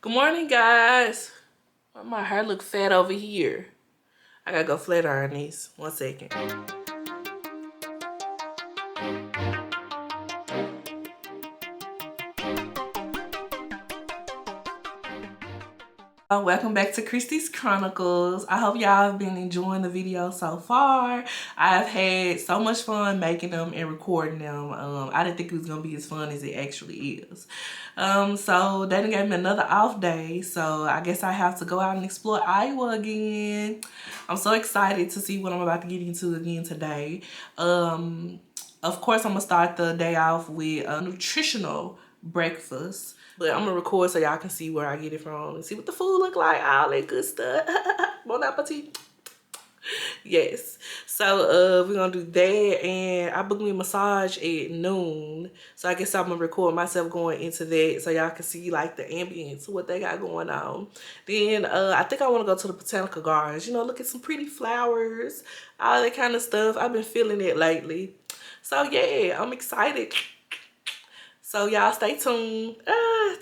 Good morning, guys. My hair look fat over here. I gotta go flat iron these. 1 second. Welcome back to Christy's Chronicles. I hope y'all have been enjoying the video so far. I've had so much fun making them and recording them. I didn't think it was gonna be as fun as it actually is. So they done gave me another off day, so I guess I have to go out and explore Iowa again. I'm so excited to see what I'm about to get into again today. Of course, I'm gonna start the day off with a nutritional breakfast. But I'm gonna record so y'all can see where I get it from and see what the food look like, all that good stuff. Bon appetit. Yes. So we're gonna do that, and I booked me a massage at noon. So I guess I'm gonna record myself going into that so y'all can see like the ambience, what they got going on. Then I think I wanna go to the botanical gardens, you know, look at some pretty flowers, all that kind of stuff. I've been feeling it lately. So yeah, I'm excited. So y'all stay tuned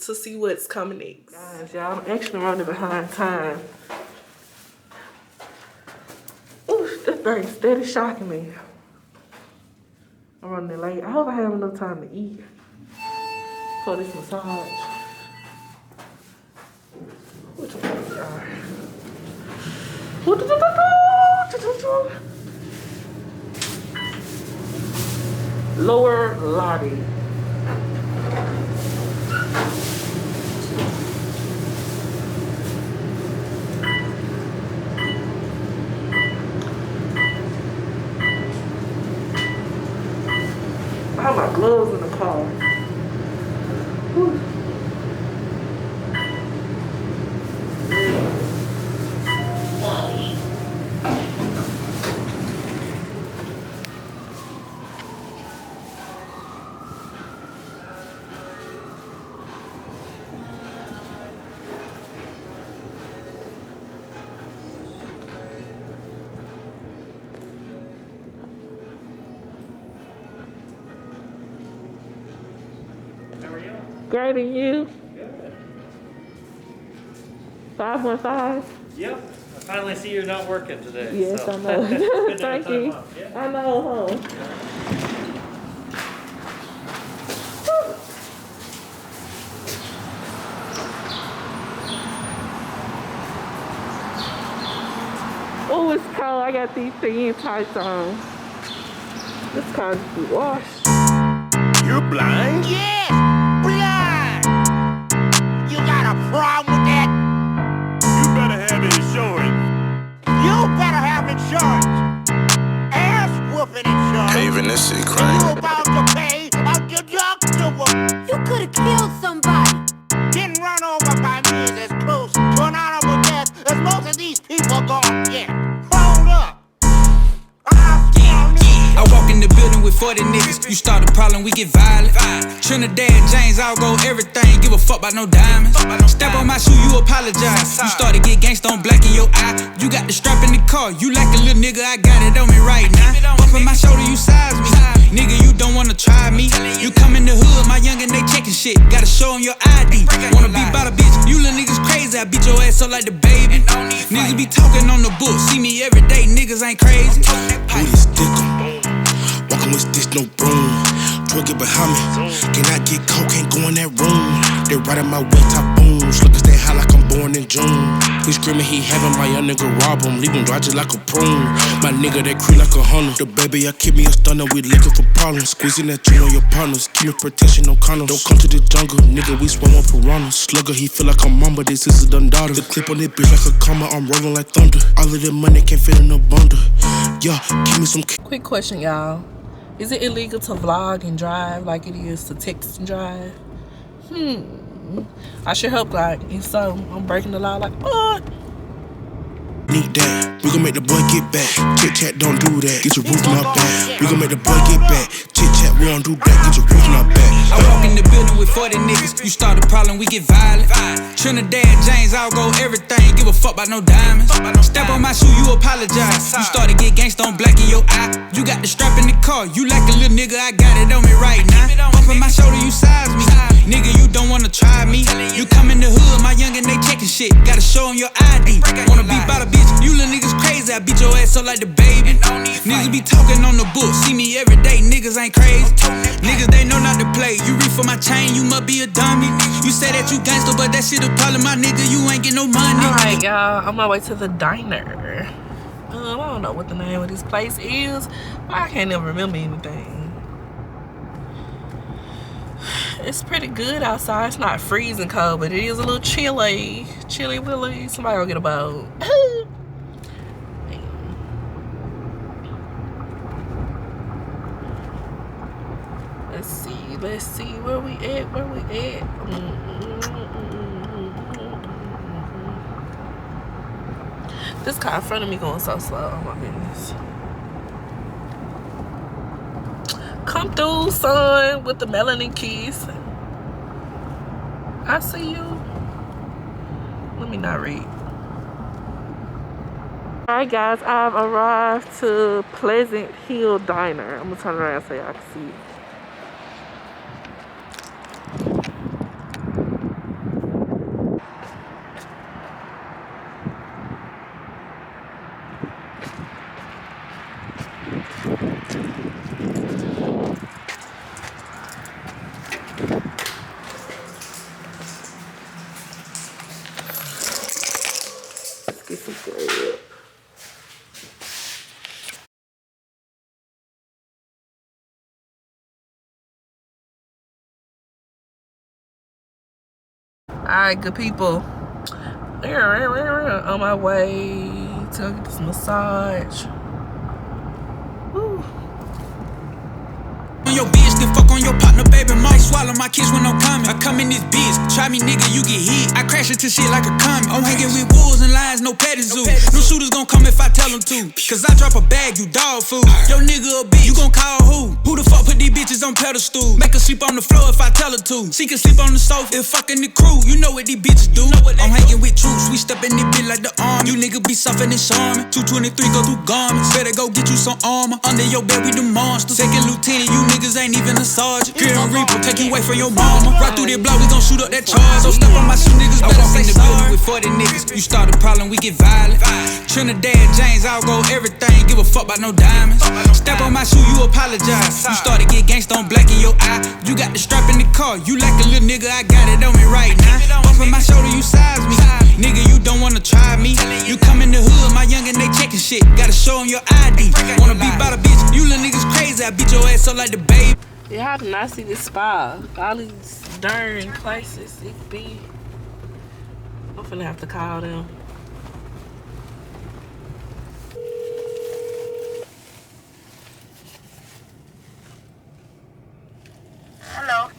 to see what's coming next. Guys, y'all, I'm actually running behind time. Ooh, this thing's steady shocking me. I'm running late. I hope I have enough time to eat for this massage. Which one are Lower Lottie. I have my gloves in the car. Whew. Great, and you? Good. 515? Yep. I finally see you're not working today. Yes, so. I know. Good Thank time you. off. Yeah. I know, huh? Oh, it's cold. I got these thin tights on. It's kind of be washed. You're blind? Yes, blind. You got a problem with that? You better have insurance. You better have insurance. Ass whooping insurance. Haven, this shit You crazy. about to pay a deductible. You could have killed somebody. Getting run over by me is as close to an honorable death as most of these people gonna get. Hold up. I walk in the building with 40 niggas. You start a problem, we get violent. Trinidad, James, I'll go everything. Give a fuck about no diamonds. Step on my shoe, you apologize. You start to get gangsta on black in your eye. You got the strap in the car. You like a little nigga, I got it on me right now. Bumping my shoulder, you size me. Nigga, you don't wanna try me. You come in the hood, my youngin', they checking shit. Gotta show 'em your ID. Wanna be by the bitch, you little niggas crazy. I beat your ass up like the baby. Niggas be talking on the book. See me every day, niggas ain't crazy. Booty sticker, walking with sticks, no broom. Drug it behind me, can I get coke, can't go in that room. They right in my wet top booms, looking stay high like I'm born in June. He screaming, he having my young nigga rob him, leave him dry just like a prune. My nigga, that creep like a hunter. The baby, I keep me a stunner, we looking for problems. Squeezing that you on your partners, keep me protection, no condoms. Don't come to the jungle, nigga, we swim on piranhas. Slugger, he feel like a mamba, this is a done daughter. The clip on this bitch like a comma, I'm rolling like thunder. All of the money can't fit in a bundle. Yeah, give me some. Quick question, y'all. Is it illegal to vlog and drive like it is to text and drive? I sure hope like. If so, I'm breaking the law like, what? Need that. We gon' make the boy get back. Chit chat, don't do that. Get your roof knocked back. We gon' make the boy get back. Chit chat, we don't do that. Get your roof knocked back. I walk in the building with 40 niggas. You start a problem, we get violent. Trinidad, James, I'll go everything. Give a fuck about no diamonds. Step on my shoe, you apologize. You start to get gangsta on black in your eye. You got the strap in the car. You like a little nigga, I got it on me right now. Bumping my shoulder, you size me. Nigga, you don't wanna try me. You come in the hood, my youngin' they checkin' shit. Gotta show 'em your ID. Wanna be by the bitch, you little niggas crazy. I beat your ass up like the baby. Niggas be talking on the book, see me every day, niggas ain't crazy. Niggas, they know not to play. You reach for my chain, you must be a dummy. You say that you gangster, but that shit a problem, my nigga, you ain't get no money. Alright, y'all, on my way to the diner. I don't know what the name of this place is, but I can't even remember anything. It's pretty good outside. It's not freezing cold, but it is a little chilly. Chilly willy. Somebody go get a boat. Let's see where we at. This car in front of me going so slow. Oh my goodness. Come through, son, with the melanin kiss. I see you. Let me not read. Alright guys, I've arrived to Pleasant Hill Diner. I'm gonna turn around so y'all can see it. Get some bread. Alright, good people. On my way to get this massage. Woo. On your bitch, then fuck on your partner, baby mom. Swallow my kids when I'm coming. I come in this bitch, try me nigga, you get hit. I crash into shit like a comet. I'm hanging with wolves and lions, no petty zoo. No shooters gon' come if I tell them to. Cause I drop a bag, you dog food. Yo nigga a bitch, you gon' call who? Who the fuck put these bitches on pedestal? Make her sleep on the floor if I tell her to. She can sleep on the sofa if fucking the crew. You know what these bitches do. I'm hanging with troops, we step in this bitch like the army. You nigga be suffering and charming. 223 go through garments. Better go get you some armor. Under your bed we the monsters. Second lieutenant, you niggas ain't even a sergeant. Grim Reaper, take you away from your mama. Right through the block, we gon' shoot up that charge. So step on my shoe, niggas better say sorry. With 40 niggas, you start a problem, we get violent. Trinidad, James, I'll go everything. Give a fuck about no diamonds. Step on my shoe, you apologize. You start to get gangsta on black in your eye. You got the strap in the car, you like a little nigga, I got it on me right now. Bumping my shoulder, you size me. Nigga, you don't wanna try me. You come in the hood, my youngin' they checkin' shit. Gotta show 'em your ID. Wanna be by the bitch, you little niggas crazy. I beat your ass up like the baby. Y'all do not see this spa. All these darn places it be. I'm finna have to call them. Hello.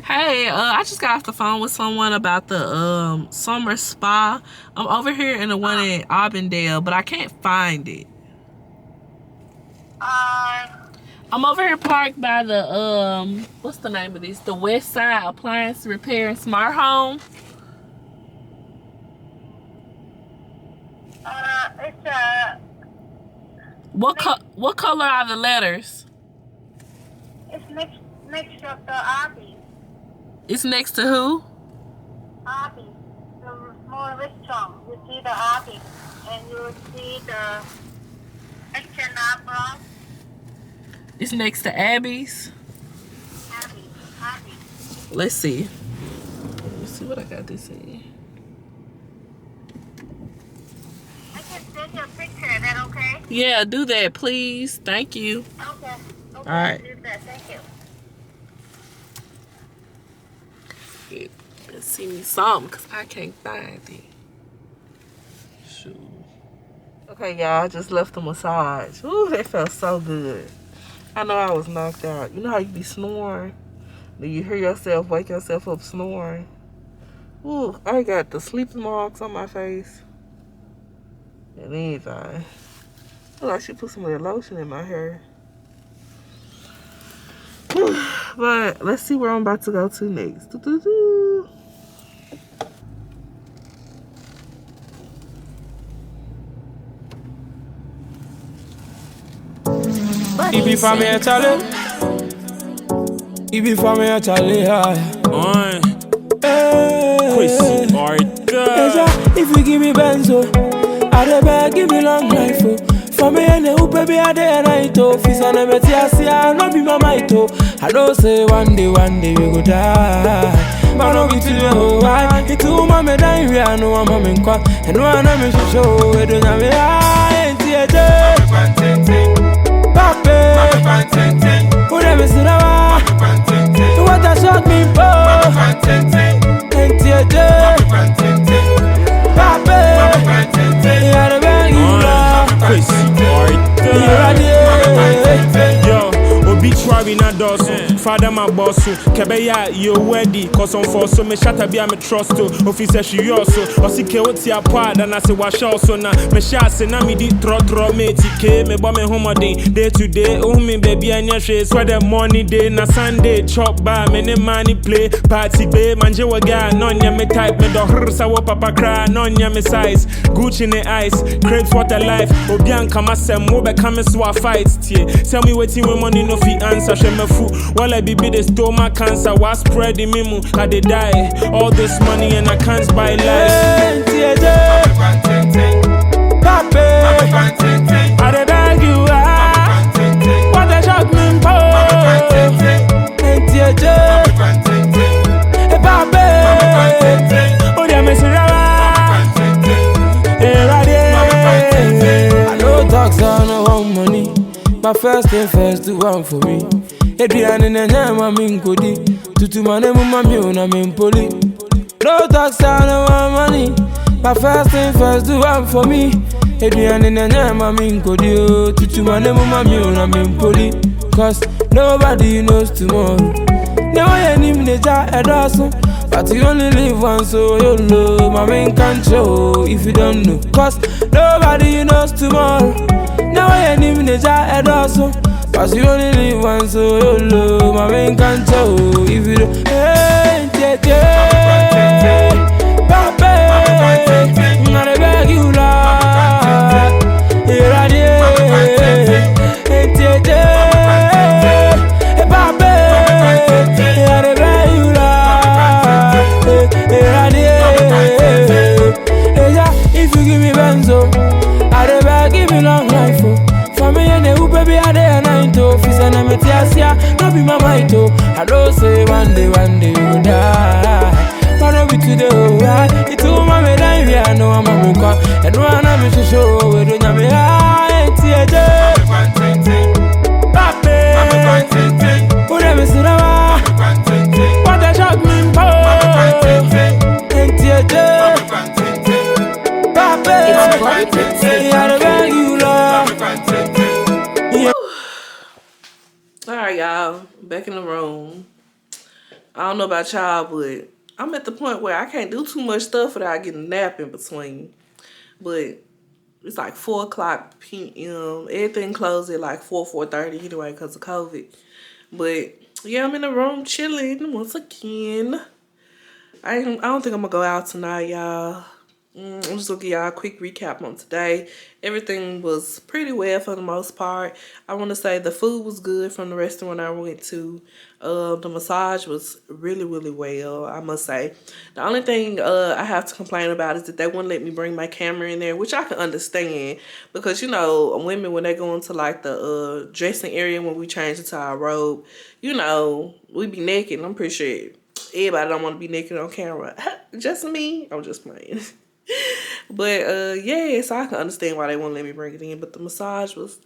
Hey, I just got off the phone with someone about the summer spa. I'm over here in the one in Auburndale, but I can't find it. I'm over here parked by the what's the name of this? The West Side Appliance Repair and Smart Home. It's What color are the letters? it's next to the Arby's. It's next to who? Arby's, the small restaurant. You see the Arby's, and you see the H&R Block. It's next to Abby's. Arby's. Let's see. Let's see what I got this in. I can send you a picture. Is that okay? Yeah, do that, please. Thank you. Okay. All right. Do that. Thank you. Let's see me something, because I can't find it. Shoot. Okay, y'all, I just left the massage. Ooh, that felt so good. I know I was knocked out. You know how you be snoring? Then you hear yourself, wake yourself up snoring. Ooh, I got the sleep marks on my face. And anything. Oh, I should put some of that lotion in my hair. Whew. But let's see where I'm about to go to next. Doo-doo-doo. If you find me a Charlie, if you find me a Charlie, if you give me benzo, I dey beg, give me long life, oh. For me and the baby, I day and night, oh. Fis and a metiasia, no be my might, oh. I don't say one day we go die. But no be today, oh, why? It's too mama dying, we are no one in qua. And one of me show, we don't have it. Pape, whatever, sit down. What I shot me for. Yo, obituary na dosu. Father my boss, Kebeya, you ready? Cause on for so me shatter be me trust to. Officer she also. Osike what's your part and I say wash also na. Me shot say na me di tro me tike me bomb me home day to day. Oh me baby and your shades where the money day na Sunday chop bar me ne money play party bay manje waga nonya me type me do sa wo papa cry nonya me size Gucci in the ice crepes water life obian kama sem wo be come so a fight tie tell me wetin we money no fit answer she me fu while I be the stomach cancer was spreading me mu I dey die all this money and I can't buy life Pape I dey beg you what a shock me po I know talks on no want money. My first thing first do one for me. Adrian and Nama Minkodi. Tutu Manemu Mamiona Mimpoli. No talks on no want money. My first thing first do one for me. Adrian and Nama Minkodi. Tutu Manemu Mamiona Mimpoli. Cause nobody knows tomorrow. No one even a dozen. But you only live once, so you know my main can't show if you don't know. Cause nobody knows tomorrow. Now I ain't even a dozen. But you only live once, so you know my main can't show if you don't. Hey, Pape, I'm gonna beg you, Lord. Here I am. If you give me benzo, I dey beg, give me long life, oh. For me and the baby, I day and night, oh. Fis and a metiasia, no be my might, oh. I don't say one day we go die. But no be today, oh, right? It's all my medal, we are no I'm a muka. And one of me to show, we don't have me high, Pape, whatever, sit down. What a shock me, Alright, y'all, back in the room. I don't know about y'all, but I'm at the point where I can't do too much stuff without getting a nap in between. But it's like 4 o'clock p.m. Everything closed at like 4:30 anyway because of COVID. But yeah, I'm in the room chilling once again. I don't think I'm gonna go out tonight, y'all. I'm just gonna give y'all a quick recap on today. Everything was pretty well for the most part. I want to say the food was good from the restaurant I went to. The massage was really, really well, I must say. The only thing I have to complain about is that they wouldn't let me bring my camera in there, which I can understand. Because, you know, women, when they go into like the dressing area when we change into our robe, you know, we be naked. I'm pretty sure everybody don't want to be naked on camera. Just me. I'm just playing. But yeah, so I can understand why they won't let me bring it in. But the massage was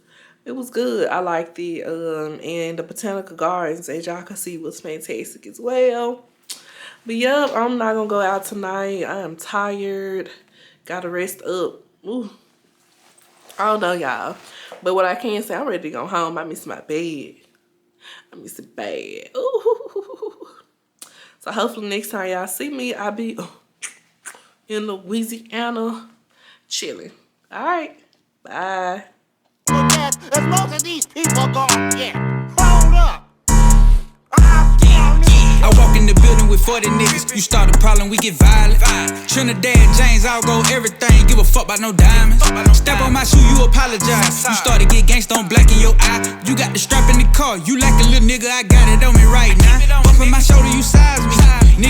good. I liked it. And the botanical gardens, as y'all can see, was fantastic as well. But yep, I'm not gonna go out tonight. I am tired. Gotta rest up. Ooh. I don't know, y'all. But what I can say, I'm ready to go home. I miss my bed. I miss it bad. Ooh. So hopefully next time y'all see me, I'll be in Louisiana chilling. All right. Bye. As most of these people gone, hold up. I walk in the building with 40 niggas. You start a problem, we get violent. Trinidad, James, I'll go everything. Give a fuck about no diamonds. Step on my shoe, you apologize. You start to get gangsta on black in your eye. You got the strap in the car. You like a little nigga, I got it on me right now. Bump on my shoulder, you size me.